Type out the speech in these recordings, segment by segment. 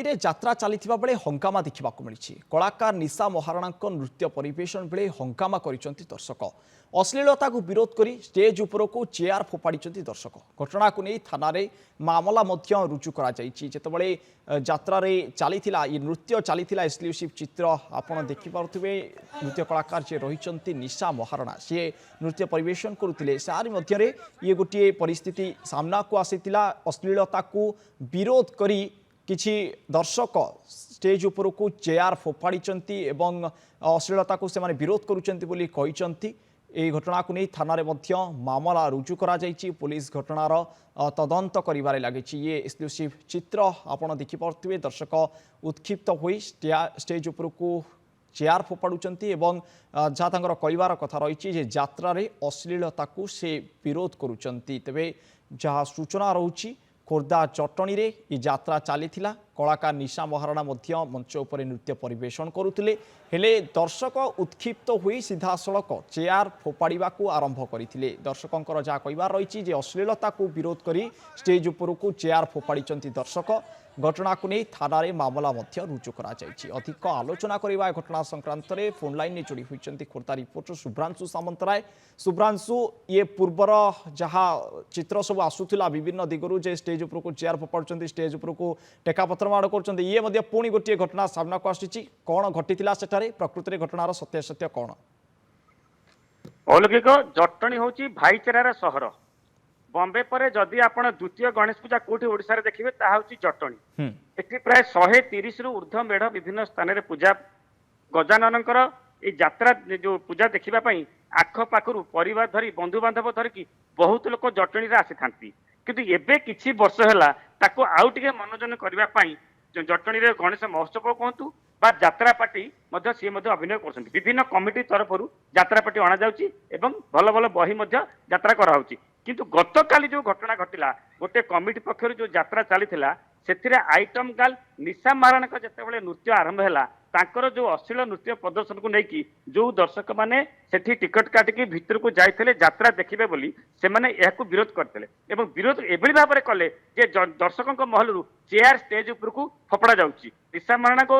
रे यात्रा चली बेले हंगामा देखा मिली। कलाकार निशा महाराणा नृत्य परिवेशन बेले हंगामा करिसेंती दर्शक। अश्लीलता को विरोध करी स्टेज उपर को चेयर फोपाड़ी दर्शक। घटना को नहीं थाना रे मामला रुजु करा जितेबाला यात्रा चली ये नृत्य चली एक्सक्लूसिव चित्र आपड़ देखिपे। नृत्य कलाकार जे रही निशा महाराणा सी नृत्य परिवेशन करुले सारी मध्य ये गोटे परिस्थिति सामना को आसीतिला। अश्लीलता को विरोध करी किछि दर्शक स्टेज उपर को चेयर फोपाड़ी एवं अश्लीलता को से विरोध करुँच। এই ঘটনাକୁ নেই থানারে মধ্য মামলা রুজু করা যাইছি। পুলিশ ঘটনার তদন্ত করিবারে লাগিছি। ये एक्सक्लूसिव चित्र आपण देखि पारथिबे। दर्शक उत्क्षिप्त होई स्टेज उपरकू चेयर फोपाड़ुचंती एवं जहाँ तांकर कहिबार कथा रही जे यात्रा रे अश्लीलता को से विरोध करुचंती। तेबे जहाँ सूचना रहुची खोर्धा जटणी रे ये यात्रा चली कलाकार निशा महाराणा मंच उपर नृत्य परिवेशन करुले। हेले दर्शक उत्क्षिप्त हुई सीधा सड़क चेयर फोपाड़ा आरंभ करते। दर्शकों जहाँ कहिबार रही अश्लीलता को विरोध करी स्टेज उपर को चेयर फोपाड़ी दर्शक। घटना को नहीं थाना रे मामला रुजु करा जायछि। अधिक आलोचना करबा घटना संक्रांत रे फोन लाइन जोड़ी होइछन्ति खोर्धा रिपोर्टर शुभ्रांशु सामंतराय। शुभ्रांशु, ये पूर्वर जहाँ चित्र सब आसुला विभिन्न दिगरु जे स्टेज उपर को चेयर फोपाड़ुचन्ति, स्टेज उपर को टेकापत्र माड़ कर ये पुणी गोटे घटना सामना को आसी कौन घटी सेठारे प्रकृति घटनार सत्यासत्य कौन? अलौकिक जटणी हूँ भाईचारार सहर। बॉम्बे पर जदि आप द्वितीय गणेश पूजा कौटी ओडिशा रे देखिबे ताहा होची जटणी। एठी प्राय 130 रु ऊर्ध्व मेढ़ विभिन्न स्थान रे पूजा गजाननकर ए यात्रा जो पूजा देखिबा पई आख पाखरु परिवार धरी बंधु बांधव धरिकी बहुत लोक जटणी रे आसी थांती। किंतु एबे किछि वर्ष हैला ताको आउ टिके मनोरंजन करबा पई जटणी रे गणेश महोत्सव कहतु बा यात्रा पार्टी मध्य सी मध्य अभिनय करछन्ती। विभिन्न कमिटी तरफरु यात्रा पार्टी अणा जाउची एवं भल भल बही मध्य यात्रा करा होची। किंतु गतकाली जो घटना घटिला गोटे कमिटी पक्षर जो यात्रा चली से आइटम गर्ल निशा महाराणा जितेबाला नृत्य आरंभ है तांकर जो अश्लील नृत्य प्रदर्शन को लेकिन जो दर्शक मैंने सेठी टिकट काटिकी भितर को जाते यात्रा देखिए बोली से मैंने यह विरोध करते विरोध एभली भाव में कले जे दर्शकों महलू चेयर स्टेज उपर को फोपड़ा जाउची। निशा महाराणा को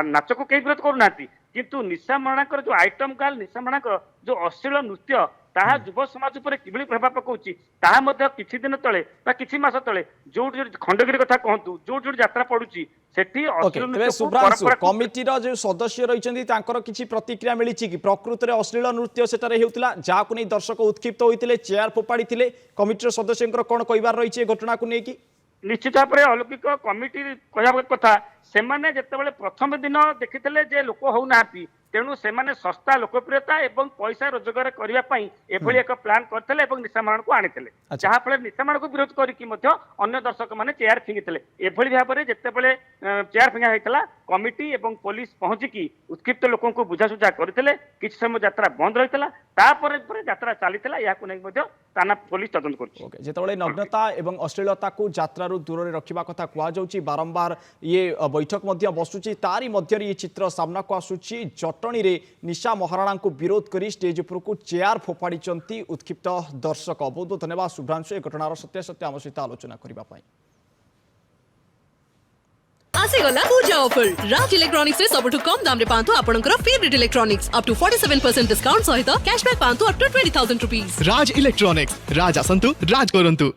नाच को कई विरोध करूना किंतु निशा महाराणा जो आइटम गर्ल निशा महाराणा जो अश्लील नृत्य ताहा युव समाज उपर किभली प्रभाव पकाउची ताहा मध्ये किछि दिन तळे बा किछि मास तळे जो खंडगिरी कथा कहतु जो यात्रा पडुची सेठी अश्लील नृत्य कमिटी रो जो सदस्य रहिचंदी तांकर किछि प्रतिक्रिया मिलिछि कि प्रकृति रे अश्लील नृत्य सेटारे हेउतला जहा को नै दर्शक उत्क्षिप्त होइतिले चेयर फोपाड़ी थिले। कमिटी रो सदस्यंकर कोन कहिबार रहिछि घटना को नै कि निश्चित भाव में अलौकिक कमिटी कहवा कथा से जितेबाला प्रथम दिन देखिते जे लोक होना तेणु से सस्ता लोकप्रियता एवं पैसा रोजगार करने एभली एक प्लान करते निशा महाराणा को आनी जहाँफल निशा महाराणा को विरोध करके दर्शक मैंने चेयर फिंगी एभली भाव में जितेबाला चेयर फिंगा होता कमिटी एवं पुलिस पहुंचिकी उत्क्षिप्त लोक बुझासुझा करते किसी समय यात्रा बंद रही यात्रा चली थाना पुलिस तदंत कर नग्नता एवं अश्लीलता को यात्रा दूर रखा कथा कहुच्छी बारंबार ये बैठक बसुची तारी मध्य ये चित्र सामना को आसूची। जटणी रे निशा महाराणा को विरोध करी स्टेज उपर को चेयर फोपाड़ी उत्क्षिप्त दर्शक। बहुत बहुत धन्यवाद शुभ्रांशु घटनार सत्यासत्य आम सहित आलोचना करने। आसेगला पूजा ऑफर राज इलेक्ट्रॉनिक्स रे सबटु कम दाम रे पांतु आपनकर favourite electronics up to 47% discount सहित कैशबैक पांतु up to 20,000 rupees. Raj electronics Raj आसंतु राज करंतु।